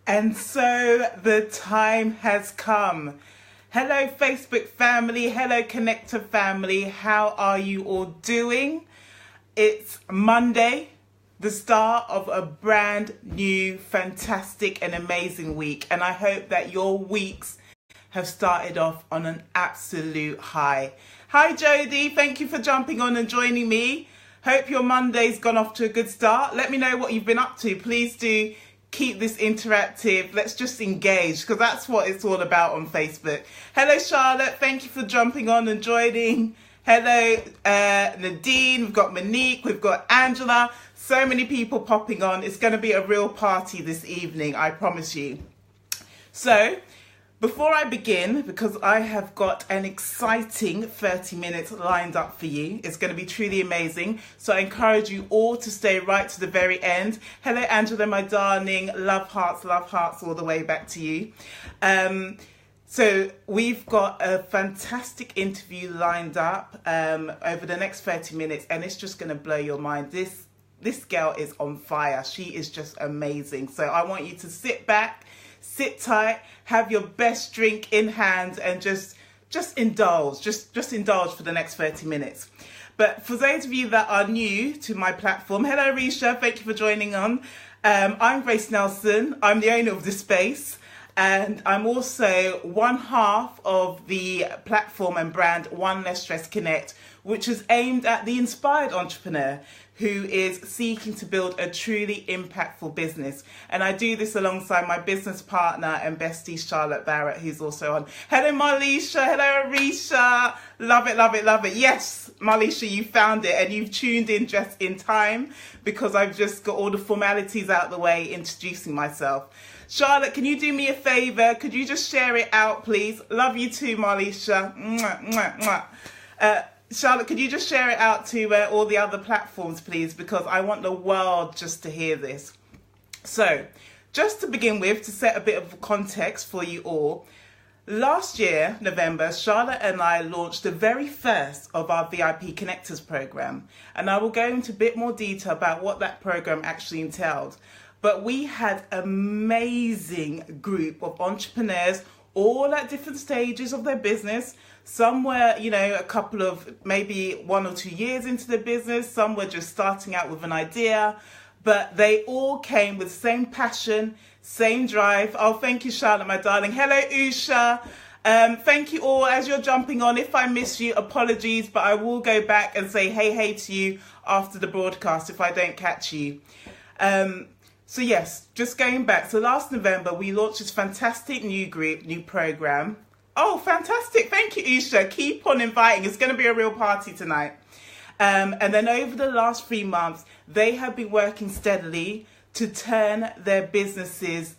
And so the time has come. Hello, Facebook family. Hello, Connector family. How are you all doing? It's Monday, the start of a brand new, fantastic, and amazing week. And I hope that your weeks have started off on an absolute high. Hi, Jodie. Thank you for jumping on and joining me. Hope your Monday's gone off to a good start. Let me know what you've been up to. Please do keep this interactive. Let's just engage because that's what it's all about on Facebook. Hello, Charlotte. Thank you for jumping on and joining. Hello, Nadine. We've got Monique. We've got Angela. So many people popping on. It's going to be a real party this evening, I promise you. So, before I begin, because I have got an exciting 30 minutes lined up for you, it's going to be truly amazing. So I encourage you all to stay right to the very end. Hello, Angela, my darling. Love hearts all the way back to you. So we've got a fantastic interview lined up over the next 30 minutes, and it's just going to blow your mind. This girl is on fire. She is just amazing. So I want you to sit back, sit tight, have your best drink in hand, and just indulge. Just indulge for the next 30 minutes. But for those of you that are new to my platform, hello Risha, thank you for joining on. I'm Grace Nelson. I'm the owner of this space, and I'm also one half of the platform and brand One Less Stress Connect, which is aimed at the inspired entrepreneur who is seeking to build a truly impactful business. And I do this alongside my business partner and bestie, Charlotte Barrett, who's also on. Hello, Marlisha. Hello, Arisha. Love it, love it, love it. Yes, Marlisha, you found it and you've tuned in just in time because I've just got all the formalities out of the way introducing myself. Charlotte, can you do me a favor? Could you just share it out, please? Love you too, Marlisha. Mwah, mwah, mwah. Charlotte, could you just share it out to all the other platforms, please? Because I want the world just to hear this. So, just to begin with, to set a bit of context for you all, last year, November, Charlotte and I launched the very first of our VIP Connectors program. And I will go into a bit more detail about what that program actually entailed. But we had an amazing group of entrepreneurs, all at different stages of their business. Some were, a couple of maybe 1 or 2 years into the business. Some were just starting out with an idea, but they all came with the same passion, same drive. Oh, thank you, Charlotte, my darling. Hello, Usha. Thank you all as you're jumping on. If I miss you, apologies, but I will go back and say hey to you after the broadcast if I don't catch you. So yes, just going back. So last November, we launched this fantastic new group, new program. Oh, fantastic. Thank you, Isha. Keep on inviting. It's going to be a real party tonight. And then over the last 3 months, they have been working steadily to turn their businesses,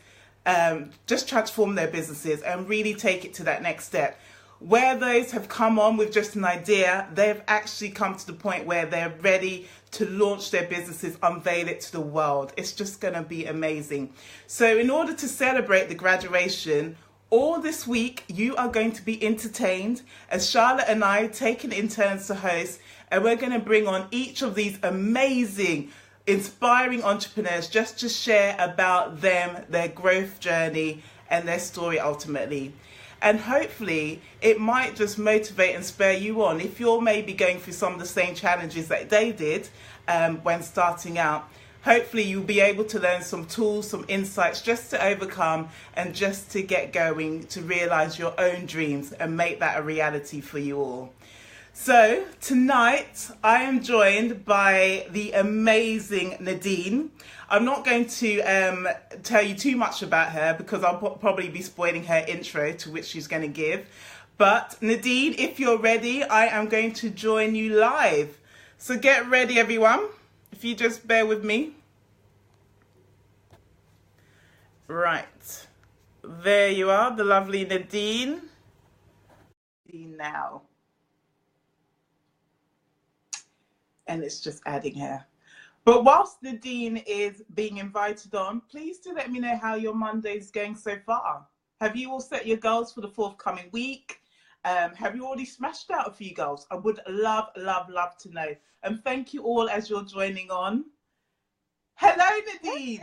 just transform their businesses and really take it to that next step. Where those have come on with just an idea, they've actually come to the point where they're ready to launch their businesses, unveil it to the world. It's just going to be amazing. So in order to celebrate the graduation, all this week, you are going to be entertained as Charlotte and I take it in turns to host, and we're going to bring on each of these amazing, inspiring entrepreneurs just to share about them, their growth journey, and their story ultimately. And hopefully, it might just motivate and spur you on if you're maybe going through some of the same challenges that they did when starting out. Hopefully you'll be able to learn some tools, some insights just to overcome and just to get going, to realize your own dreams and make that a reality for you all. So tonight I am joined by the amazing Nadine. I'm not going to tell you too much about her because I'll probably be spoiling her intro to which she's going to give. But Nadine, if you're ready, I am going to join you live. So get ready, everyone. If you just bear with me. Right. There you are, the lovely Nadine. Now. And it's just adding her. But whilst Nadine is being invited on, please do let me know how your Monday is going so far. Have you all set your goals for the forthcoming week? Have you already smashed out a few goals? I would love to know. And thank you all as you're joining on. Hello, Nadine.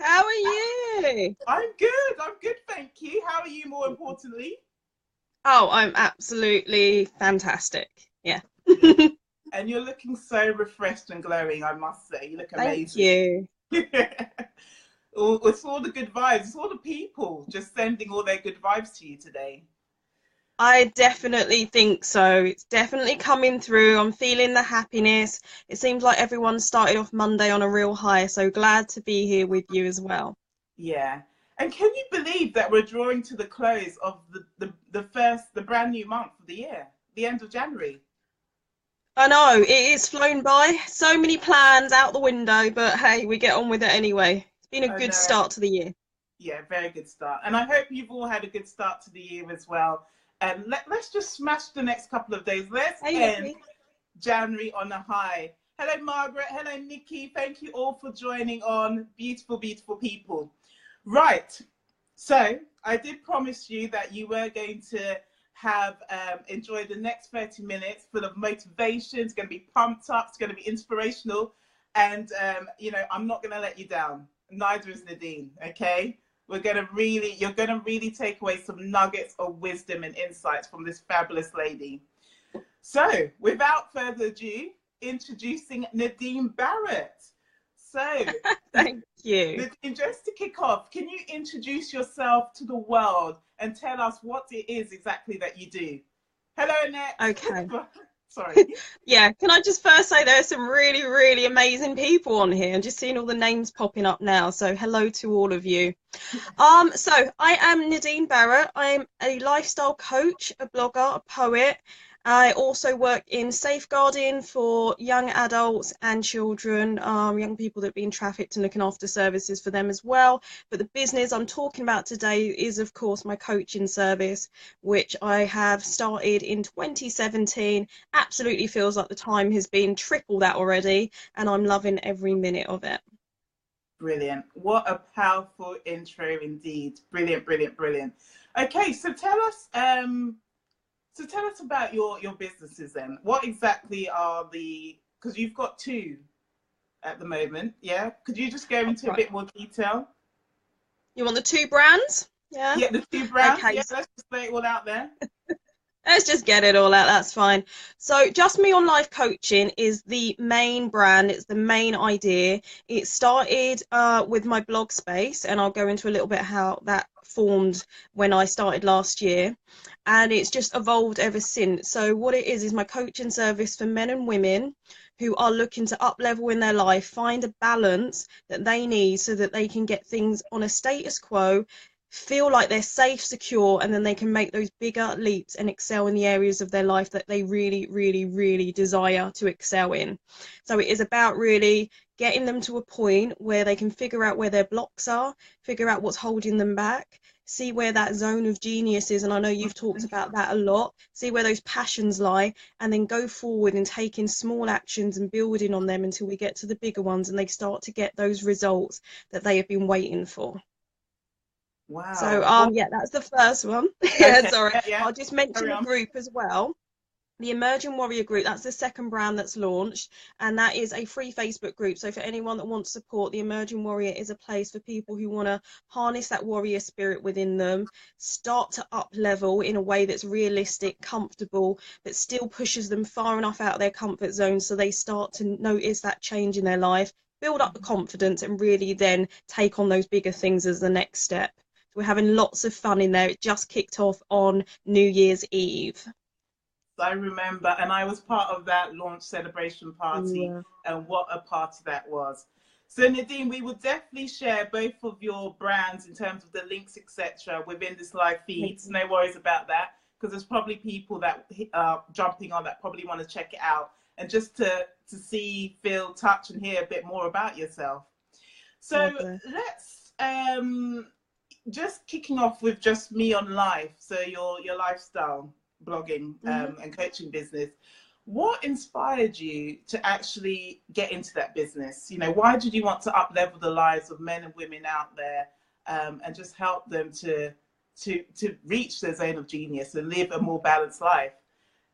How are you? you? I'm good, thank you. How are you, more importantly? Oh, I'm absolutely fantastic. Yeah. Yeah. And you're looking so refreshed and glowing, I must say. You look Thank amazing. you. It's all the good vibes. It's all the people just sending all their good vibes to you today. I definitely think so. It's definitely coming through. I'm feeling the happiness. It seems like everyone started off Monday on a real high, so glad to be here with you as well. Yeah. And can you believe that we're drawing to the close of the brand new month of the year, the end of January? I know, it is flown by. So many plans out the window, but hey, we get on with it anyway. It's been a I good know. start to the year. Yeah, very good start. And I hope you've all had a good start to the year as well. And let's just smash the next couple of days. Let's Hey, end lovely. January on a high. Hello, Margaret. Hello, Nikki. Thank you all for joining on. Beautiful, beautiful people. Right. So I did promise you that you were going to have enjoyed the next 30 minutes full of motivation. It's going to be pumped up. It's going to be inspirational. And, I'm not going to let you down. Neither is Nadine. Okay. You're going to really take away some nuggets of wisdom and insights from this fabulous lady. So, without further ado, introducing Nadine Barrett. So, Thank you. Nadine, just to kick off, can you introduce yourself to the world and tell us what it is exactly that you do? Hello, Annette. Okay. Sorry. Yeah, can I just first say there's some really, really amazing people on here and just seeing all the names popping up now. So hello to all of you. So I am Nadine Barrett. I'm a lifestyle coach, a blogger, a poet. I also work in safeguarding for young adults and children, young people that have been trafficked and looking after services for them as well. But the business I'm talking about today is, of course, my coaching service, which I have started in 2017. Absolutely feels like the time has been triple that already, and I'm loving every minute of it. Brilliant. What a powerful intro indeed. Brilliant, brilliant, brilliant. Okay, so tell us about your businesses then. What exactly are because you've got two at the moment, yeah? Could you just go into a Right. bit more detail? You want the two brands? Yeah. Yeah, the two brands. Okay. Yeah, let's just lay it all out there. Let's just get it all out. That's fine. So, Just Me on Life Coaching is the main brand. It's the main idea. It started with my blog space, and I'll go into a little bit how that formed when I started last year. And it's just evolved ever since. So, what it is my coaching service for men and women who are looking to up level in their life, find a balance that they need so that they can get things on a status quo, feel like they're safe, secure, and then they can make those bigger leaps and excel in the areas of their life that they really, really, really desire to excel in. So it is about really getting them to a point where they can figure out where their blocks are, figure out what's holding them back, see where that zone of genius is, and I know you've talked about that a lot, see where those passions lie, and then go forward and taking small actions and building on them until we get to the bigger ones and they start to get those results that they have been waiting for. So, Wow. What? yeah, that's the first one. Yeah, Okay. sorry. Yeah, yeah. I'll just mention Carry the on. group as well. The Emerging Warrior Group, that's the second brand that's launched, and that is a free Facebook group. So for anyone that wants support, the Emerging Warrior is a place for people who want to harness that warrior spirit within them, start to up level in a way that's realistic, comfortable, but still pushes them far enough out of their comfort zone so they start to notice that change in their life, build up the confidence, and really then take on those bigger things as the next step. We're having lots of fun in there. It just kicked off on New Year's Eve. I remember, and I was part of that launch celebration party, Yeah. and what a party that was. So Nadine, we will definitely share both of your brands in terms of the links, etc., within this live feed. So no worries about that, because there's probably people that are jumping on that probably want to check it out, and just to see, feel, touch, and hear a bit more about yourself. So Lovely. let's just kicking off with just me on life. So your lifestyle blogging and coaching business. What inspired you to actually get into that business? Why did you want to up level the lives of men and women out there, and just help them to reach their zone of genius and live a more balanced life?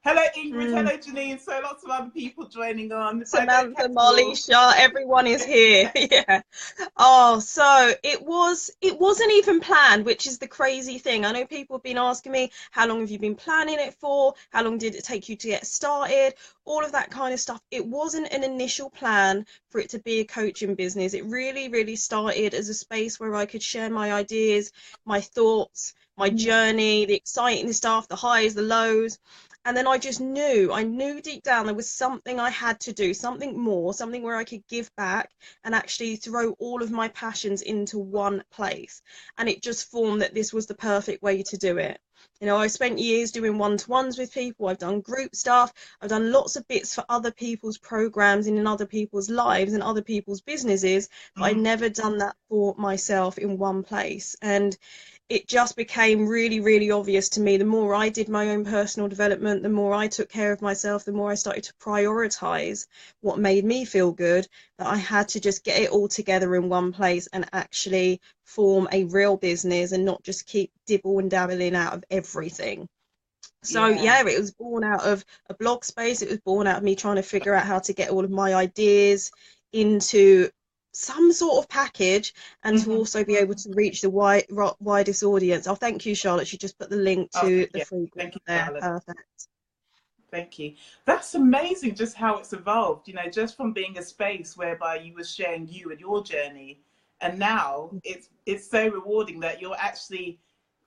Hello, Ingrid. Mm. Hello, Janine. So lots of other people joining on. If I don't Samantha, catch you Molly, all. Shah, everyone is here. Yeah. Oh, so it wasn't even planned, which is the crazy thing. I know people have been asking me, how long have you been planning it for? How long did it take you to get started? All of that kind of stuff. It wasn't an initial plan for it to be a coaching business. It really, really started as a space where I could share my ideas, my thoughts, my journey, the exciting stuff, the highs, the lows. And then I knew deep down there was something I had to do, something more, something where I could give back and actually throw all of my passions into one place. And it just formed that this was the perfect way to do it. You know, I spent years doing one-to-ones with people. I've done group stuff. I've done lots of bits for other people's programs and in other people's lives and other people's businesses, but I'd never done that for myself in one place. And it just became really, really obvious to me. The more I did my own personal development, the more I took care of myself, the more I started to prioritize what made me feel good, that I had to just get it all together in one place and actually form a real business and not just keep dibble and dabbling out of everything. So Yeah. yeah, it was born out of a blog space. It was born out of me trying to figure out how to get all of my ideas into some sort of package and to Hmm. also be able to reach the widest audience. Oh, thank you, Charlotte. She just put the link Oh, to the yeah. free group Thank you, there. Charlotte. Perfect. Thank you. That's amazing just how it's evolved, you know, just from being a space whereby you were sharing you and your journey. And now it's so rewarding that you're actually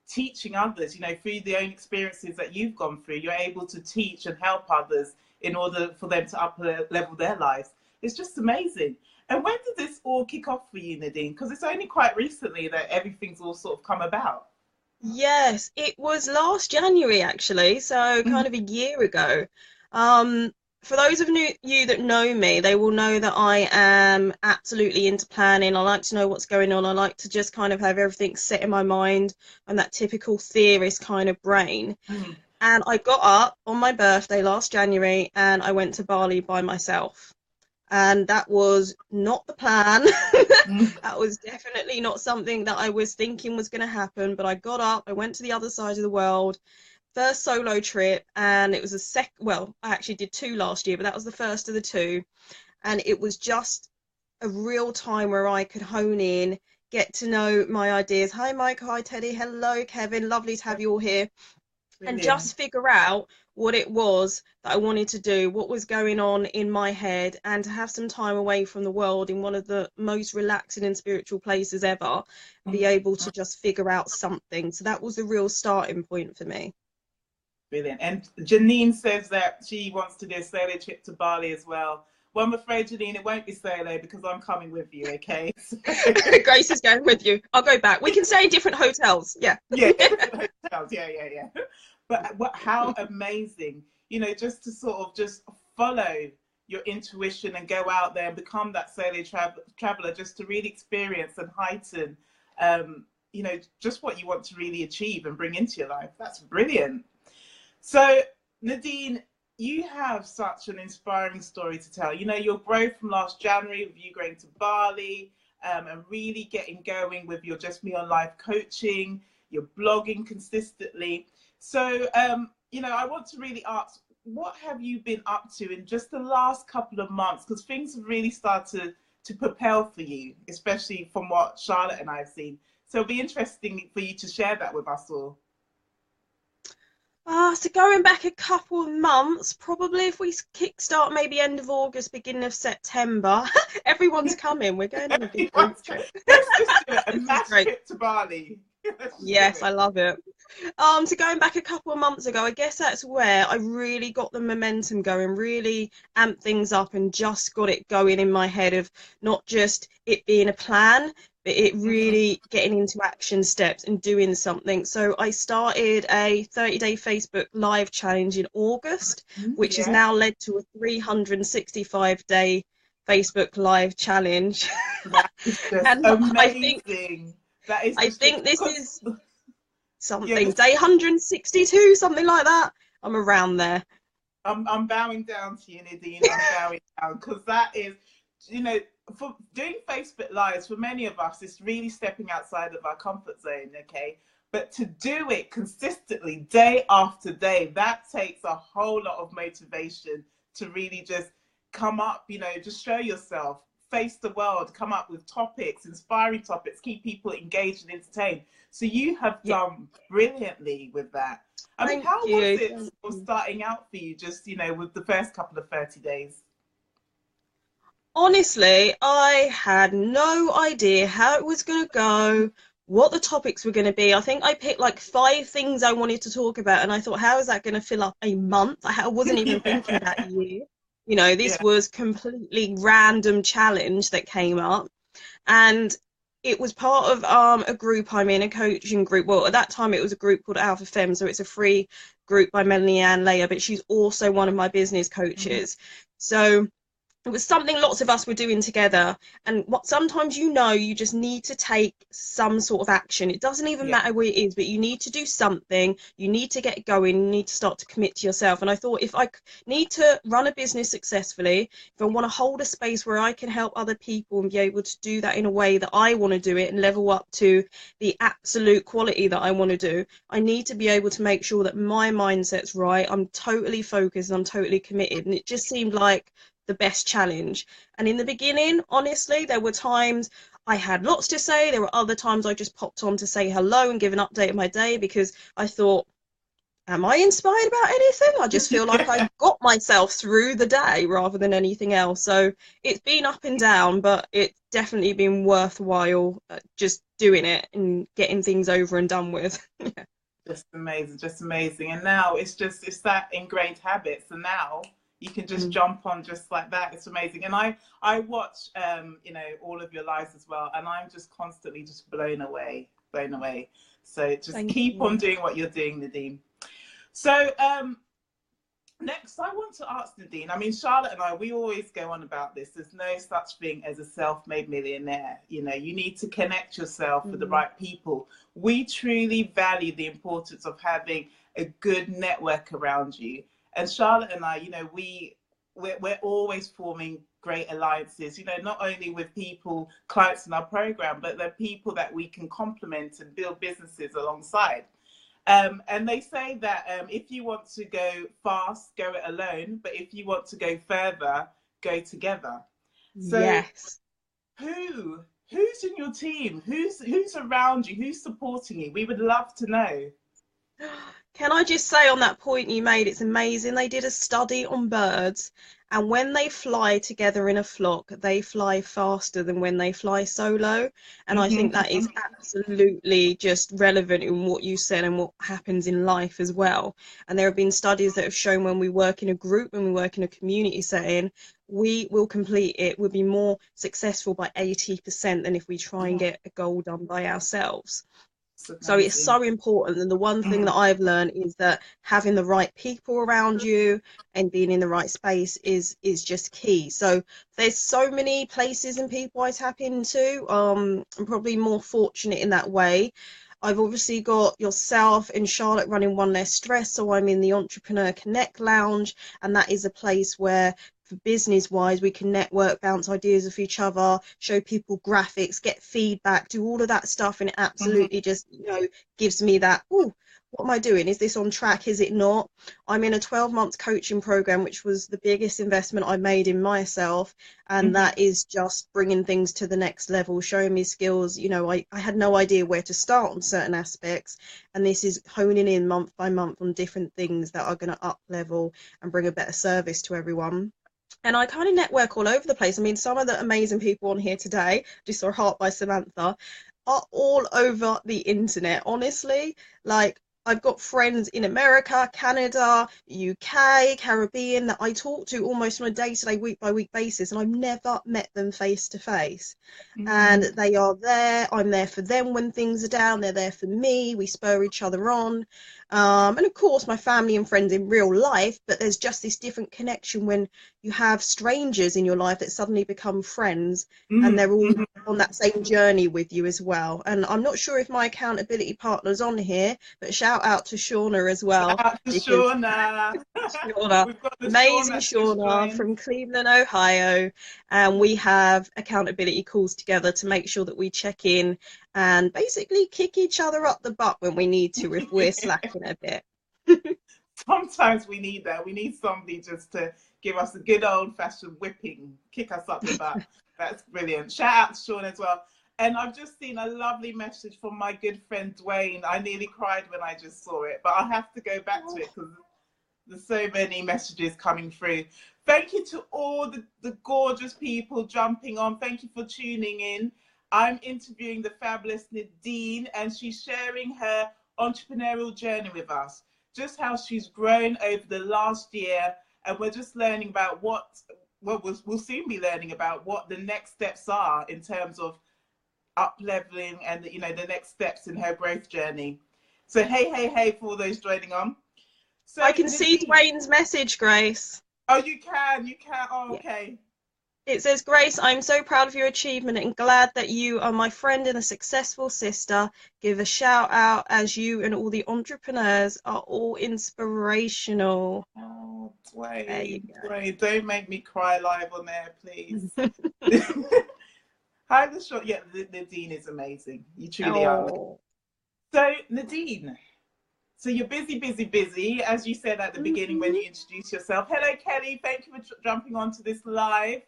teaching others, you know, through the own experiences that you've gone through. You're able to teach and help others in order for them to up level their lives. It's just amazing. And when did this all kick off for you, Nadine? Because it's only quite recently that everything's all sort of come about. Yes, it was last January actually, so kind of a year ago. Um, for those of you that know me, they will know that I am absolutely into planning. I like to know what's going on. I like to just kind of have everything set in my mind and that typical theorist kind of brain. Mm. And I got up on my birthday last January and I went to Bali by myself. And that was not the plan. Mm. That was definitely not something that I was thinking was going to happen. But I got up, I went to the other side of the world, first solo trip, and it was well, I actually did two last year, but that was the first of the two. And it was just a real time where I could hone in, get to know my ideas. Hi, Mike. Hi, Teddy. Hello, Kevin. Lovely to have you all here. And Brilliant. just figure out what it was that I wanted to do, what was going on in my head, and to have some time away from the world in one of the most relaxing and spiritual places ever, and be Mm. able to just figure out something. So that was the real starting point for me. Brilliant. And Janine says that she wants to do a solo trip to Bali as well. Well, I'm afraid, Janine, it won't be solo because I'm coming with you, okay? Grace is going with you. I'll go back. We can stay in different hotels. Yeah. Yeah, different hotels. Yeah, yeah, yeah. But how amazing, you know, just to sort of just follow your intuition and go out there and become that solo traveler, just to really experience and heighten, you know, just what you want to really achieve and bring into your life. That's brilliant. So, Nadine, you have such an inspiring story to tell. You know, your growth from last January with you going to Bali, and really getting going with your Just Me on Life coaching, your blogging consistently. So, you know, I want to really ask, what have you been up to in just the last couple of months? Because things have really started to propel for you, especially from what Charlotte and I have seen. So it'll be interesting for you to share that with us all. So going back a couple of months, probably if we kickstart maybe end of August, beginning of September, everyone's coming. We're going on a big group trip. Let's just do it. A This is mass great. trip to Bali. Let's just do Yes, it. I love it. So going back a couple of months ago, I guess that's where I really got the momentum going, really amped things up and just got it going in my head of not just it being a plan, but it Mhm. really getting into action steps and doing something. So I started a 30-day Facebook live challenge in August, which has Yeah, now led to a 365-day Facebook live challenge. that is just And amazing. That is I just think this because, is yeah, something day 162, something like that. I'm around there. I'm bowing down to you, Nadine. I'm bowing down because that is, you know, for doing Facebook Lives for many of us, it's really stepping outside of our comfort zone. Okay, But to do it consistently, day after day, that takes a whole lot of motivation to really just come up, just show yourself, face the world, come up with topics, inspiring topics, keep people engaged and entertained. So you have Yeah. done brilliantly with that. I mean, Thank how was you. it Thank sort of you. starting out for you, just, with the first couple of 30 days? Honestly, I had no idea how it was going to go, what the topics were going to be. I think I picked like 5 things I wanted to talk about, and I thought, how is that going to fill up a month? I wasn't even thinking about a year. Yeah. This was completely random challenge that came up, and it was part of a group I'm in, a coaching group. Well, at that time it was a group called Alpha Femme, so it's a free group by Melanie Ann Leah, but she's also one of my business Mhm. coaches. So it was something lots of us were doing together, and what sometimes you just need to take some sort of action. It doesn't even Yeah. matter what it is, but you need to do something. You need to get going. You need to start to commit to yourself. And I thought, if I need to run a business successfully, if I want to hold a space where I can help other people and be able to do that in a way that I want to do it and level up to the absolute quality that I want to do, I need to be able to make sure that my mindset's right. I'm totally focused, I'm totally committed. And it just seemed like the best challenge. And in the beginning, honestly, there were times I had lots to say. There were other times I just popped on to say hello and give an update of my day, because I thought, am I inspired about anything? I just feel like I got myself through the day rather than anything else. So it's been up and down, but it's definitely been worthwhile, just doing it and getting things over and done with. Just amazing, just amazing. And now it's that ingrained habit. So now you can just Mm. jump on just like that. It's amazing. And I watch all of your lives as well, and I'm just constantly just blown away, blown away. So just Thank keep on you. doing what you're doing, Nadine. So next, I want to ask Nadine. I mean, Charlotte and I, we always go on about this. There's no such thing as a self-made millionaire. You need to connect yourself with the Mm. right people. We truly value the importance of having a good network around you. And Charlotte and I, we're always forming great alliances. Not only with people, clients in our program, but the people that we can complement and build businesses alongside. And they say that if you want to go fast, go it alone. But if you want to go further, go together. So Yes. who's in your team? Who's around you? Who's supporting you? We would love to know. Can I just say on that point you made, it's amazing. They did a study on birds, and when they fly together in a flock, they fly faster than when they fly solo. And I Hmm. think that is absolutely just relevant in what you said and what happens in life as well. And there have been studies that have shown when we work in a group, when we work in a community setting, we will complete it, we'll be more successful by 80% than if we try and Yeah, get a goal done by ourselves. it's So it's amazing. so important. And the one thing Mhm. that I've learned is that having the right people around you and being in the right space is just key. So there's so many places and people I tap into. I'm probably more fortunate in that way. I've obviously got yourself and Charlotte running One Less Stress, so I'm in the Entrepreneur Connect Lounge, and that is a place where, for business wise, we can network, bounce ideas off each other, show people graphics, get feedback, do all of that stuff, and it Mhm. absolutely just gives me that, oh, what am I doing? Is this on track? Is it not? I'm in a 12-month coaching program, which was the biggest investment I made in myself, and Mhm. that is just bringing things to the next level, showing me skills. I had no idea where to start on certain aspects, and this is honing in month by month on different things that are going to up level and bring a better service to everyone. And I kind of network all over the place. I mean, some of the amazing people on here today, just saw Heart by Samantha, are all over the internet, honestly. Like, I've got friends in America, Canada, UK, Caribbean that I talk to almost on a day-to-day, week-by-week basis, and I've never met them face to face. And Mhm. they are there. I'm there for them when things are down. They're there for me. We spur each other on. And of course, my family and friends in real life, but there's just this different connection when you have strangers in your life that suddenly become friends, and Mhm. they're all Mhm. on that same journey with you as well. And I'm not sure if my accountability partner's on here, but shout out to Shauna as Shout well, out to because Shauna. Shauna, We've got the amazing Shauna just Shauna joined. from Cleveland, Ohio, and we have accountability calls together to make sure that we check in and basically kick each other up the butt when we need to if we're slacking a bit. Sometimes we need that. We need somebody just to give us a good old fashioned whipping, kick us up the butt. That's brilliant. Shout out to Sean as well. And I've just seen a lovely message from my good friend Dwayne. I nearly cried when I just saw it, but I have to go back to it because there's so many messages coming through. Thank you to all the gorgeous people jumping on. Thank you for tuning in. I'm interviewing the fabulous Nadine, and she's sharing her entrepreneurial journey with us, just how she's grown over the last year. And we're just learning about we'll soon be learning about what the next steps are in terms of up leveling and the next steps in her growth journey. So hey for all those joining on. So I can see Dwayne's message, Grace. Oh, you can. Oh, okay. It says, Grace, I'm so proud of your achievement and glad that you are my friend and a successful sister. Give a shout out as you and all the entrepreneurs are all inspirational. Oh, Dwayne, don't make me cry live on air, please. Hi, the short. Yeah, Nadine is amazing. You truly are. So, Nadine, so you're busy, as you said at the beginning when you introduced yourself. Hello, Kelly. Thank you for jumping onto this live.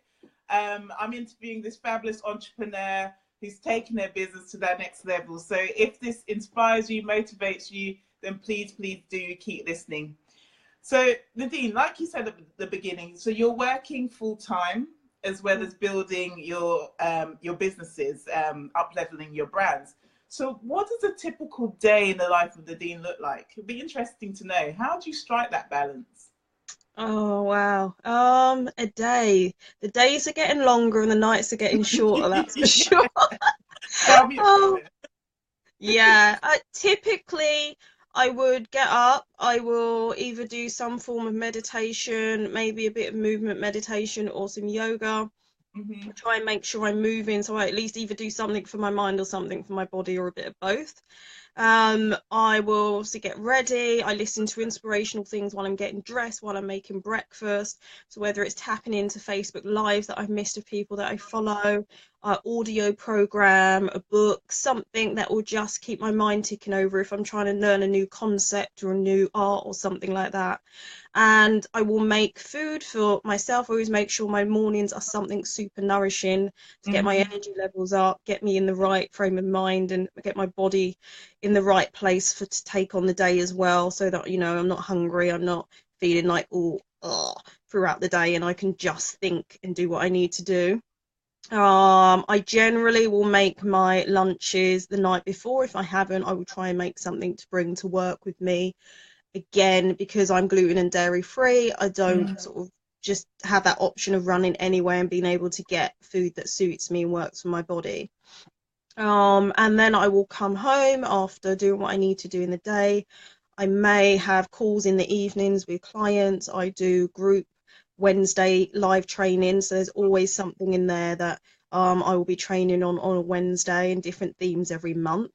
I'm interviewing this fabulous entrepreneur who's taken their business to that next level. So if this inspires you, motivates you, then please do keep listening. So, Nadine, like you said at the beginning, so you're working full time as well as building your businesses, up-leveling your brands. So what does a typical day in the life of Nadine look like? It'd be interesting to know. How do you strike that balance? Oh, wow. A day. The days are getting longer and the nights are getting shorter, that's for sure. Tell me about it. Yeah, typically I would get up, I will either do some form of meditation, maybe a bit of movement meditation or some yoga. Try and make sure I'm moving, so I at least either do something for my mind or something for my body, or a bit of both. I will also get ready. I listen to inspirational things while I'm getting dressed, while I'm making breakfast. So whether it's tapping into Facebook Lives that I've missed of people that I follow, audio program, a book, something that will just keep my mind ticking over if I'm trying to learn a new concept or a new art or something like that. And I will make food for myself. I always make sure my mornings are something super nourishing to get my energy levels up, get me in the right frame of mind, and get my body in the right place to take on the day as well, so that I'm not hungry, I'm not feeling like throughout the day, and I can just think and do what I need to do. I generally will make my lunches the night before. If I haven't, I will try and make something to bring to work with me. Again, because I'm gluten and dairy free, I don't sort of just have that option of running anywhere and being able to get food that suits me and works for my body. And then I will come home after doing what I need to do in the day. I may have calls in the evenings with clients. I do group Wednesday live training, so there's always something in there that I will be training on a Wednesday, and different themes every month.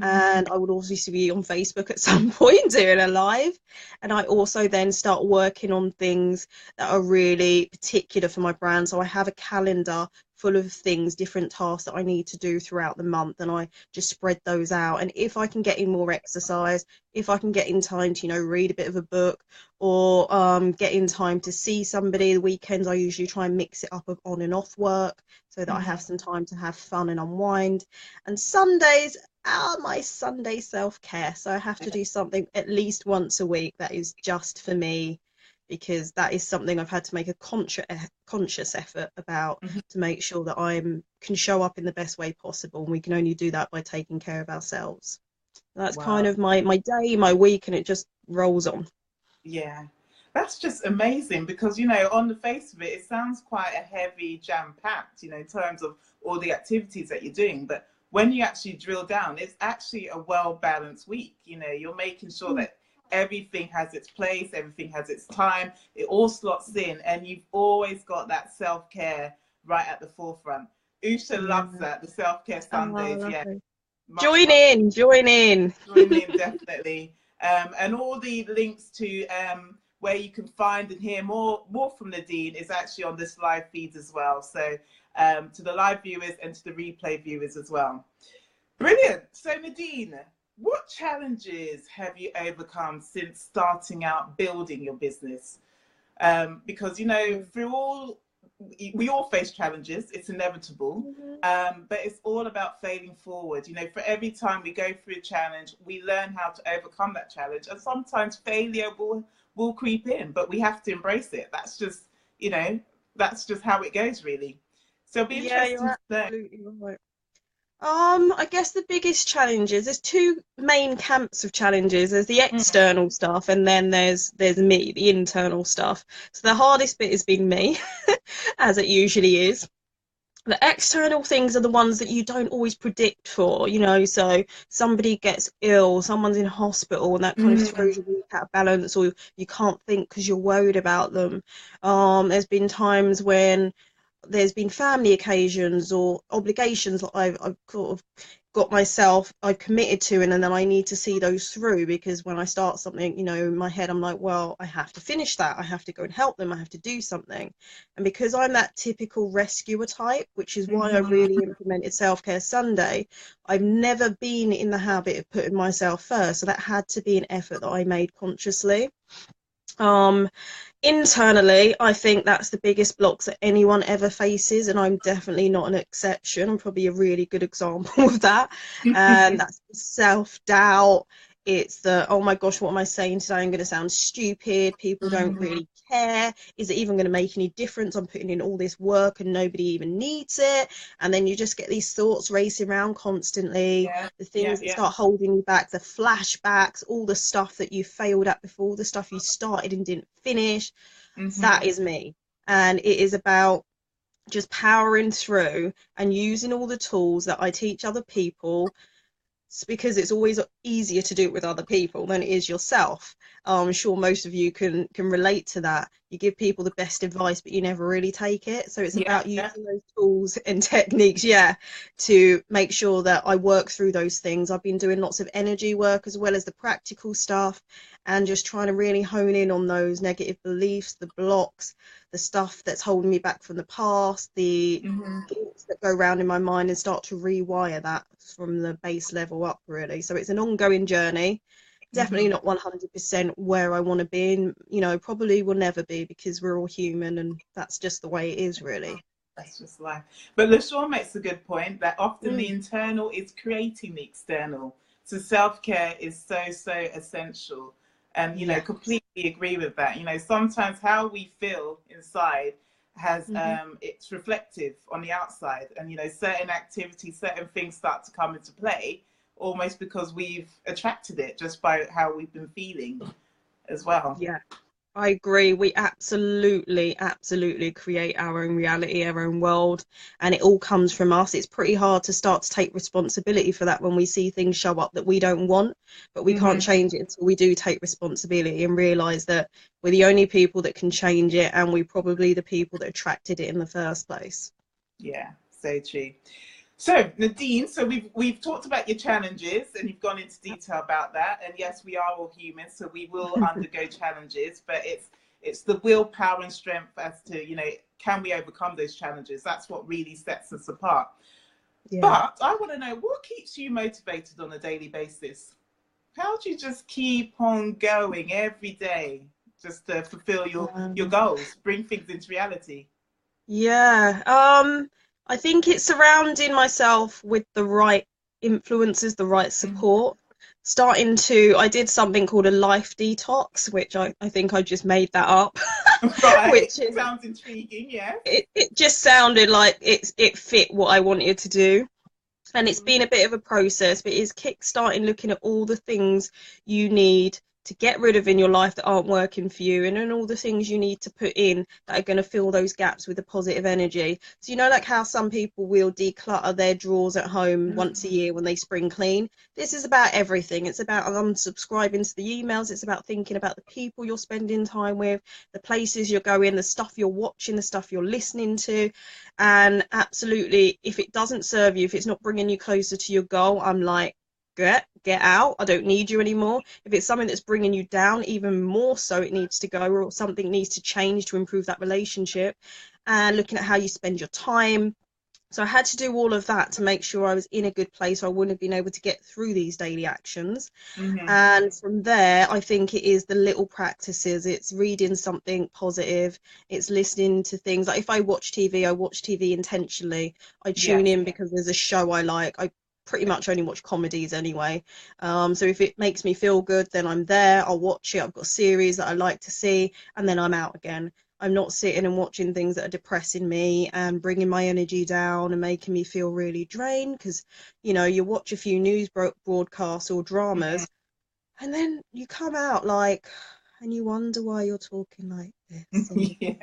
And I would also be on Facebook at some point doing a live. And I also then start working on things that are really particular for my brand. So I have a calendar full of things, different tasks that I need to do throughout the month, and I just spread those out. And if I can get in more exercise, if I can get in time to read a bit of a book, or get in time to see somebody, the weekends I usually try and mix it up of on and off work so that I have some time to have fun and unwind. And Sundays are my Sunday self-care, so I have to do something at least once a week that is just for me, because that is something I've had to make a conscious effort about, to make sure that I can show up in the best way possible, and we can only do that by taking care of ourselves. That's kind of my day, my week, and it just rolls on. Yeah, that's just amazing, because on the face of it, it sounds quite a heavy, jam-packed, in terms of all the activities that you're doing, but when you actually drill down, it's actually a well-balanced week. You're making sure that everything has its place, everything has its time, it all slots in, and you've always got that self-care right at the forefront. Usha loves that, the self-care Sundays. Yeah, join in definitely. And all the links to where you can find and hear more from Nadine is actually on this live feed as well. So to the live viewers and to the replay viewers as well. Brilliant. So Nadine, what challenges have you overcome since starting out building your business? Because through all we all face challenges, it's inevitable. Mhm. But it's all about failing forward. For every time we go through a challenge, we learn how to overcome that challenge, and sometimes failure will creep in, but we have to embrace it. That's just how it goes, really. So it'll be Yeah, interesting you're to know. absolutely right. I guess the biggest challenges, there's two main camps of challenges. There's the external stuff, and then there's me, the internal stuff. So the hardest bit has been me, as it usually is. The external things are the ones that you don't always predict for, so somebody gets ill, someone's in hospital, and that kind of Mm, throws your week out of balance, or you can't think because you're worried about them. There's been times when there's been family occasions or obligations that I've sort of I've committed to, and then I need to see those through, because when I start something, in my head, I'm like, well, I have to finish that. I have to go and help them. I have to do something. And because I'm that typical rescuer type, which is why I mhm. really implemented Self-Care Sunday, I've never been in the habit of putting myself first. So that had to be an effort that I made consciously. Um, Internally, I think that's the biggest blocks that anyone ever faces, and I'm definitely not an exception. I'm probably a really good example of that. And that's self-doubt. It's the, oh my gosh, what am I saying today? I'm going to sound stupid. People don't Mhm. really care. Is it even going to make any difference? I'm putting in all this work and nobody even needs it. And then you just get these thoughts racing around constantly, Yeah, the yeah, things that yeah. start holding you back, the flashbacks, all the stuff that you failed at before, the stuff you started and didn't finish. That Mhm. is me. And it is about just powering through and using all the tools that I teach other people, because it's always easier to do it with other people than it is yourself. I'm sure most of you can relate to that. You give people the best advice, but you never really take it. So it's Yeah, about yeah. using those tools and techniques, yeah, to make sure that I work through those things. I've been doing lots of energy work as well as the practical stuff, and just trying to really hone in on those negative beliefs, the blocks, the stuff that's holding me back from the past, the Mhm. thoughts that go around in my mind, and start to rewire that from the base level up, really. So it's an ongoing journey. Definitely Mhm. not 100% where I want to be, and probably will never be, because we're all human and that's just the way it is, really. That's just life. But LaShawn makes a good point that often the Mm, internal is creating the external. So self care is so, so essential. And, yeah. completely agree with that. Sometimes how we feel inside Hmm. it's reflective on the outside. And, certain activities, certain things start to come into play almost because we've attracted it just by how we've been feeling as well. Yeah, I agree. We absolutely, absolutely create our own reality, our own world, and it all comes from us. It's pretty hard to start to take responsibility for that when we see things show up that we don't want, but we can't Hmm. change it until we do take responsibility and realize that we're the only people that can change it, and we're probably the people that attracted it in the first place. Yeah, so true. So Nadine, so we've talked about your challenges and you've gone into detail about that. And yes, we are all human, so we will undergo challenges, but it's the willpower and strength as to, can we overcome those challenges? That's what really sets us apart. Yeah. But I want to know, what keeps you motivated on a daily basis? How do you just keep on going every day just to fulfill your Um, goals, bring things into reality? Yeah, I think it's surrounding myself with the right influences, the right Mhm. support. I did something called a life detox, which I think I just made that up, Right, which is, sounds intriguing, yes. it just sounded like it fit what I wanted to do. And it's been a bit of a process, but it's kick-starting looking at all the things you need to get rid of in your life that aren't working for you, and then all the things you need to put in that are going to fill those gaps with the positive energy. So like how some people will declutter their drawers at home once a Mhm. year when they spring clean. This is about everything. It's about unsubscribing to the emails. It's about thinking about the people you're spending time with, the places you're going, the stuff you're watching, the stuff you're listening to. And absolutely, if it doesn't serve you, if it's not bringing you closer to your goal, I'm like, get out. I don't need you anymore. If it's something that's bringing you down, even more so, it needs to go, or something needs to change to improve that relationship. And looking at how you spend your time, So I had to do all of that to make sure I was in a good place. So I wouldn't have been able to get through these daily actions. Mm-hmm. And from there, I think it is the little practices. It's reading something positive. It's listening to things. Like if I watch TV, I watch TV intentionally. I tune Yes. in because there's a show I like. I pretty much only watch comedies anyway. So if it makes me feel good, then I'm there. I'll watch it. I've got a series that I like to see, and then I'm out again. I'm not sitting and watching things that are depressing me and bringing my energy down and making me feel really drained. Because, you know, you watch a few news broadcasts or Mm-hmm. dramas, and then you come out like, and you wonder why you're talking like this, Yeah,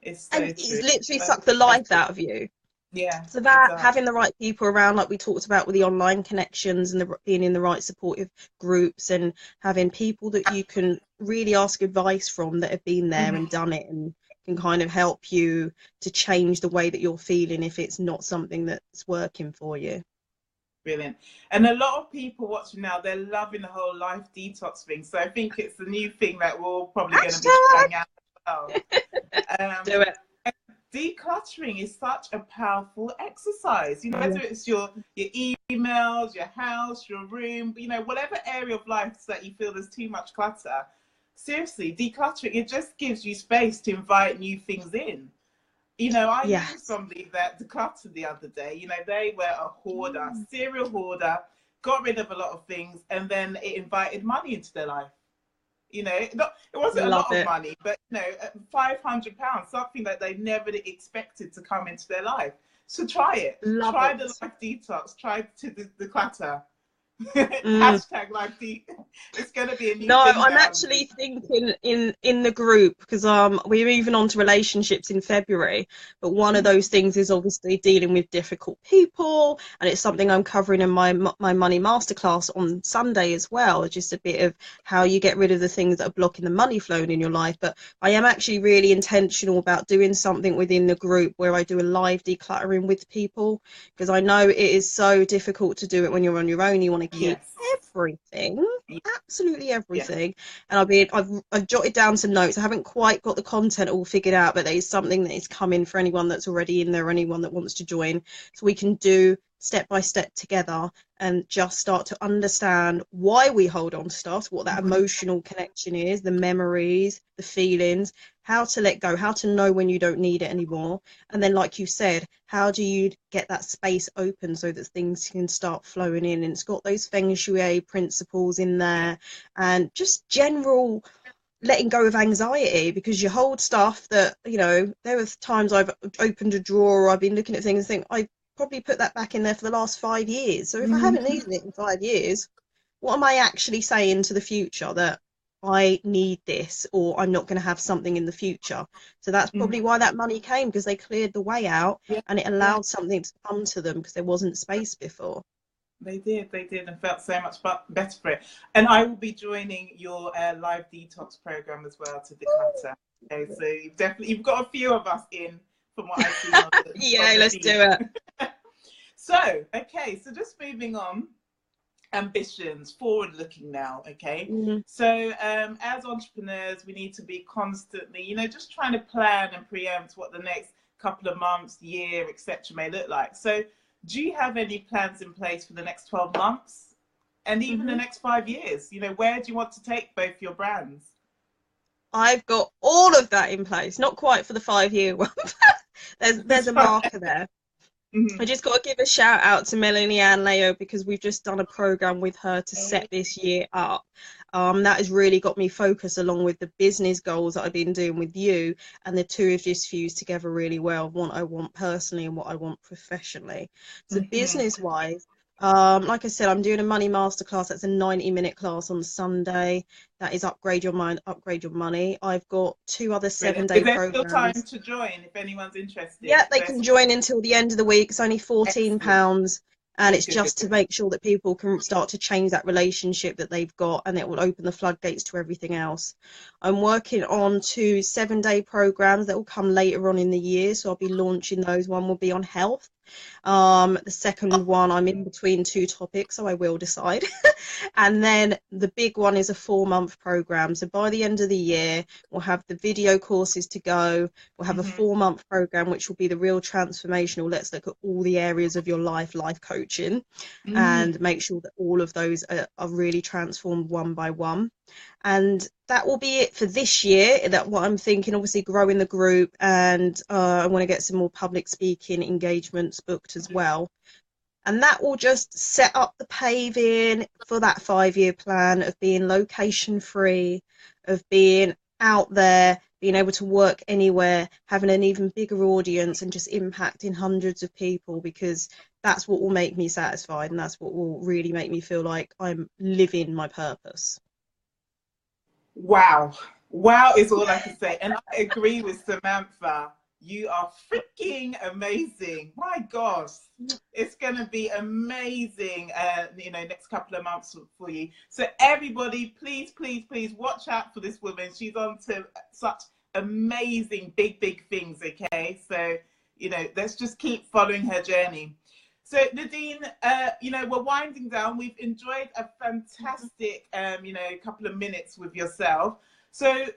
it's so and true. it's literally So sucked the true. life out of you. Yeah, So it that does. having the right people around, like we talked about with the online connections and being in the right supportive groups and having people that you can really ask advice from that have been there and Mhm. done it and can kind of help you to change the way that you're feeling if it's not something that's working for you. Brilliant. And a lot of people watching now, they're loving the whole life detox thing. So I think it's the new thing that we're all probably going to be Hashtag trying out as well. Um, do it. Decluttering is such a powerful exercise. You know, Yeah. whether it's your emails, your house, your room, you know, whatever area of life that you feel there's too much clutter. Seriously, decluttering, it just gives you space to invite new things in. You know, I knew Yes. somebody that decluttered the other day. You know, they were a hoarder, serial hoarder, got rid of a lot of things, and then it invited money into their life. You know, it wasn't a Love lot of it. money, but you know, £500, something that they never expected to come into their life. So try it. Love Try the it. life detox. Try to declutter. Mm. Hashtag life It's going to be a new No, thing I'm now. actually thinking in the group because we're moving on to relationships in February, but one of those things is obviously dealing with difficult people, and it's something I'm covering in my money masterclass on Sunday as well. Just a bit of how you get rid of the things that are blocking the money flowing in your life. But I am actually really intentional about doing something within the group where I do a live decluttering with people because I know it is so difficult to do it when you're on your own. You want to keep Yes. everything, absolutely Yes. everything. And I've jotted down some notes. I haven't quite got the content all figured out, but there is something that is coming for anyone that's already in there, or anyone that wants to join, so we can do step by step together and just start to understand why we hold on to stuff, what that emotional connection is, the memories, the feelings, how to let go, how to know when you don't need it anymore. And then, like you said, how do you get that space open so that things can start flowing in? And it's got those feng shui principles in there and just general letting go of anxiety, because you hold stuff that, you know, there were times I've opened a drawer or I've been looking at things and think I probably put that back in there for the last 5 years. So if I haven't Mhm. needed it in 5 years, what am I actually saying to the future that I need this, or I'm not going to have something in the future? So that's Mhm. probably why that money came, because they cleared the way out Yeah. and it Yeah. allowed something to come to them because there wasn't space before. They did, and felt so much better for it. And I will be joining your live detox program as well to declutter. Okay, so you've got a few of us in from what I've seen on Yeah, the let's do feed. it. So, okay, so just moving on, ambitions, forward looking now. Okay, Mm. so as entrepreneurs, we need to be constantly, you know, just trying to plan and preempt what the next couple of months, year, etc. may look like. So, do you have any plans in place for the next 12 months and even the Hmm. next 5 years? You know, where do you want to take both your brands? I've got all of that in place. Not quite for the 5 year one. There's a marker there. I Mhm. just got to give a shout out to Melanie Ann Leo because we've just done a program with her to set this year up. That has really got me focused, along with the business goals that I've been doing with you, and the two have just fused together really well. What I want personally and what I want professionally. So Mhm. business wise, like I said, I'm doing a money masterclass. That's a 90-minute class on Sunday. That is upgrade your mind, upgrade your money. I've got two other Brilliant. 7 day Is there still time programs. to join if anyone's interested? Yeah, they can join until the end of the week. It's only Excellent. £14, and Good, it's good, good, just to good. make sure that people can start to change that relationship that they've got, and it will open the floodgates to everything else. I'm working on two 7 day programs that will come later on in the year, so I'll be launching those. One will be on health, The second one, I'm in between two topics, so I will decide. And then the big one is a 4-month program. So by the end of the year, we'll have the video courses to go. We'll have a 4-month program, which will be the real transformational. Let's look at all the areas of your life coaching, and make sure that all of those are really transformed one by one. And that will be it for this year. That what I'm thinking, obviously growing the group, and I want to get some more public speaking engagements booked as well. And that will just set up the paving for that 5-year plan of being location free, of being out there, being able to work anywhere, having an even bigger audience, and just impacting hundreds of people, because that's what will make me satisfied, and that's what will really make me feel like I'm living my purpose. Wow. Wow is all I can say. And I agree with Samantha. You are freaking amazing. My gosh. It's going to be amazing, next couple of months for you. So everybody, please, please, please watch out for this woman. She's on to such amazing, big things, okay? So, let's just keep following her journey. So Nadine, we're winding down. We've enjoyed a fantastic, couple of minutes with yourself. So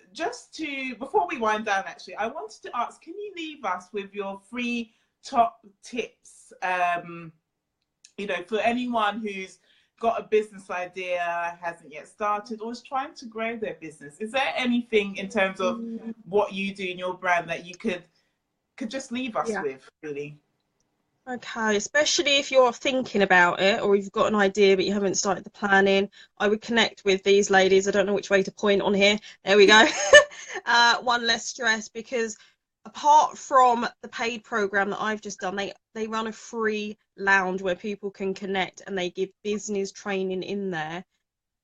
before we wind down, actually, I wanted to ask, can you leave us with your 3 top tips, for anyone who's got a business idea, hasn't yet started, or is trying to grow their business? Is there anything in terms of what you do in your brand that you could just leave us with, really? Okay, especially if you're thinking about it, or you've got an idea but you haven't started the planning, I would connect with these ladies. I don't know which way to point on here. There we go. One less stress, because apart from the paid program that I've just done, they run a free lounge where people can connect, and they give business training in there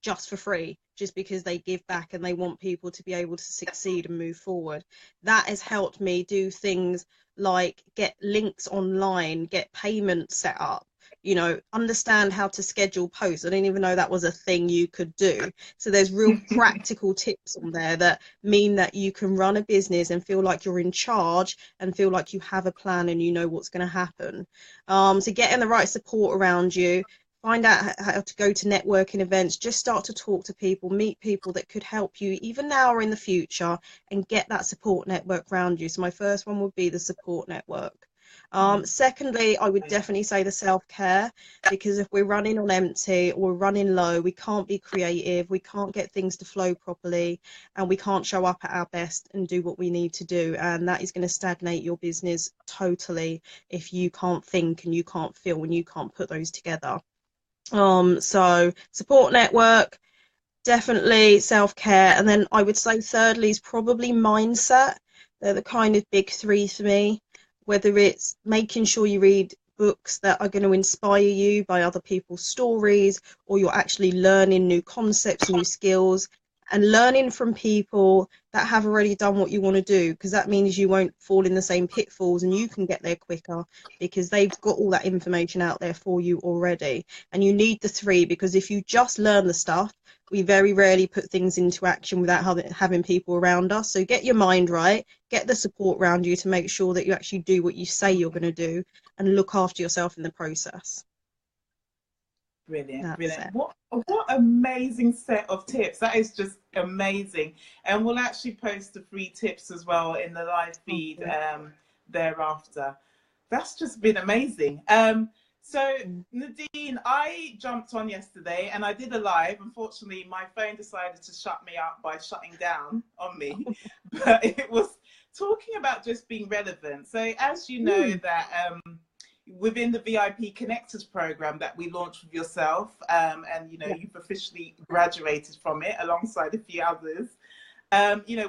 just for free, just because they give back and they want people to be able to succeed and move forward. That has helped me do things like get links online, get payments set up, understand how to schedule posts. I didn't even know that was a thing you could do. So there's real practical tips on there that mean that you can run a business and feel like you're in charge, and feel like you have a plan and you know what's going to happen. So getting the right support around you, find out how to go to networking events, just start to talk to people, meet people that could help you even now or in the future, and get that support network around you. So my first one would be the support network. Secondly, I would definitely say the self-care, because if we're running on empty or we're running low, we can't be creative, we can't get things to flow properly, and we can't show up at our best and do what we need to do. And that is going to stagnate your business totally if you can't think and you can't feel and you can't put those together. So support network, definitely self-care. And then I would say thirdly is probably mindset. They're the kind of big 3 for me, whether it's making sure you read books that are going to inspire you by other people's stories, or you're actually learning new concepts, new skills, and learning from people that have already done what you want to do, because that means you won't fall in the same pitfalls and you can get there quicker because they've got all that information out there for you already. And you need the 3, because if you just learn the stuff, we very rarely put things into action without having people around us. So get your mind right, get the support around you to make sure that you actually do what you say you're going to do, and look after yourself in the process. Brilliant, brilliant. What amazing set of tips. That is just amazing. And we'll actually post the 3 tips as well in the live feed thereafter. That's just been amazing. So Nadine, I jumped on yesterday and I did a live. Unfortunately, my phone decided to shut me up by shutting down on me. But it was talking about just being relevant. So as you know that within the VIP Connectors program that we launched with yourself, and you've officially graduated from it alongside a few others,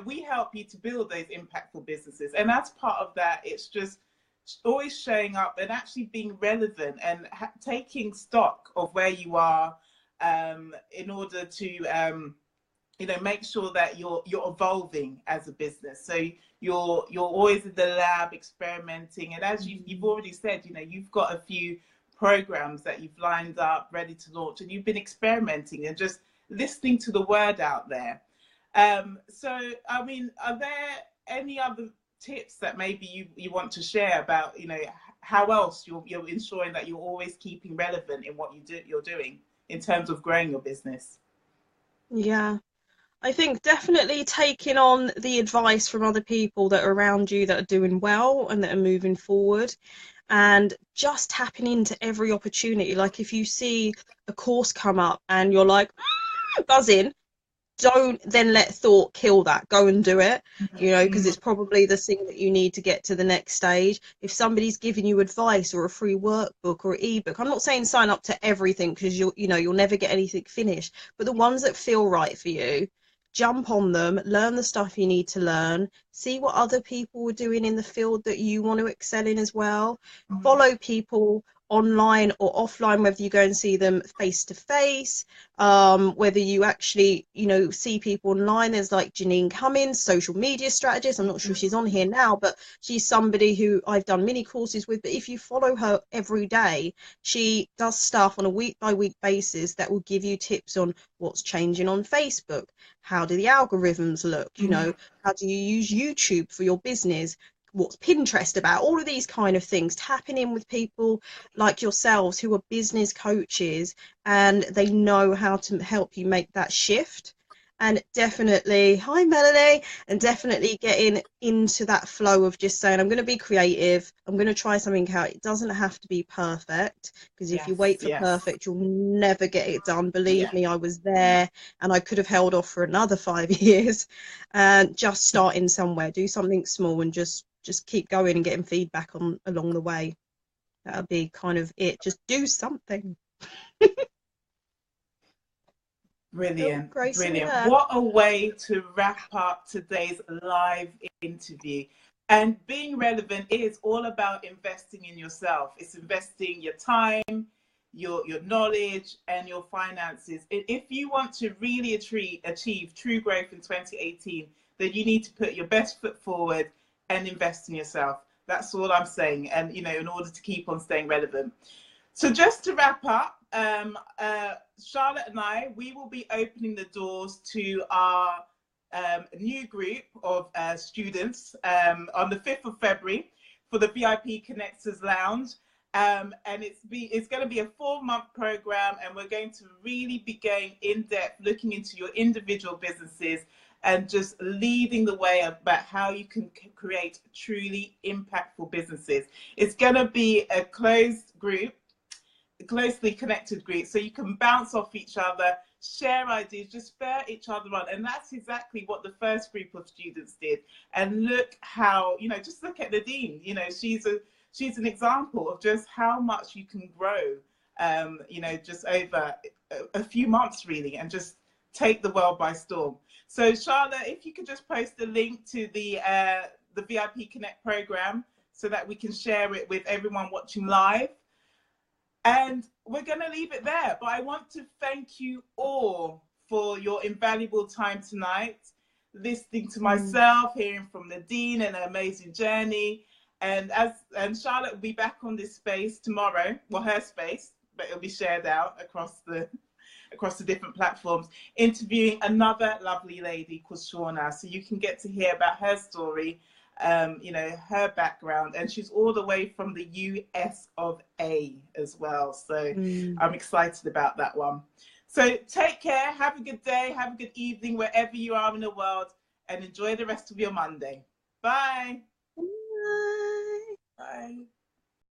we help you to build those impactful businesses. And as part of that, it's just always showing up and actually being relevant and taking stock of where you are, in order to make sure that you're evolving as a business. So you're always in the lab experimenting, and as you've already said, you've got a few programs that you've lined up ready to launch, and you've been experimenting and just listening to the word out there. So I mean, are there any other tips that maybe you want to share about how else you're ensuring that you're always keeping relevant in what you're doing in terms of growing your business. Yeah. I think definitely taking on the advice from other people that are around you that are doing well and that are moving forward, and just tapping into every opportunity. Like if you see a course come up and you're like buzzing, don't then let thought kill that. Go and do it, because it's probably the thing that you need to get to the next stage. If somebody's giving you advice or a free workbook or ebook, I'm not saying sign up to everything, because you'll never get anything finished, but the ones that feel right for you, jump on them, learn the stuff you need to learn, see what other people are doing in the field that you want to excel in as well. Follow people online or offline, whether you go and see them face to face, whether you actually see people online. There's like Janine Cummins, social media strategist. I'm not sure she's on here now, but she's somebody who I've done mini courses with. But if you follow her every day, she does stuff on a week by week basis that will give you tips on what's changing on Facebook, how do the algorithms look, how do you use YouTube for your business, what's Pinterest about, all of these kind of things. Tapping in with people like yourselves who are business coaches and they know how to help you make that shift. And definitely, hi Melanie, and definitely getting into that flow of just saying, I'm going to be creative, I'm going to try something out. It doesn't have to be perfect, because if you wait for perfect, you'll never get it done. Believe me, I was there, and I could have held off for another 5 years. And just starting somewhere, do something small, and just keep going and getting feedback along the way. That'll be kind of it. Just do something. Brilliant, Oh, brilliant. What a way to wrap up today's live interview. And being relevant is all about investing in yourself. It's investing your time, your knowledge, and your finances. If you want to really achieve true growth in 2018, then you need to put your best foot forward and invest in yourself. That's all I'm saying. And, in order to keep on staying relevant. So just to wrap up, Charlotte and we will be opening the doors to our new group of students on the 5th of February for the VIP Connectors Lounge. And it's going to be a 4-month program, and we're going to really be going in depth, looking into your individual businesses and just leading the way about how you can create truly impactful businesses. It's going to be a closed group, closely connected group, so you can bounce off each other, share ideas, just spur each other on. And that's exactly what the first group of students did. And look how, just look at Nadine, she's an example of just how much you can grow, just over a few months really, and just take the world by storm. So Charlotte, if you could just post the link to the VIP Connect program so that we can share it with everyone watching live. And we're going to leave it there. But I want to thank you all for your invaluable time tonight, listening to myself, hearing from Nadine and her amazing journey. And Charlotte will be back on this space tomorrow, well, her space, but it'll be shared out across the different platforms, interviewing another lovely lady called Shauna. So you can get to hear about her story, her background, and she's all the way from the US of A as well. So I'm excited about that one. So take care, have a good day, have a good evening wherever you are in the world, and enjoy the rest of your Monday. Bye. Bye. Bye.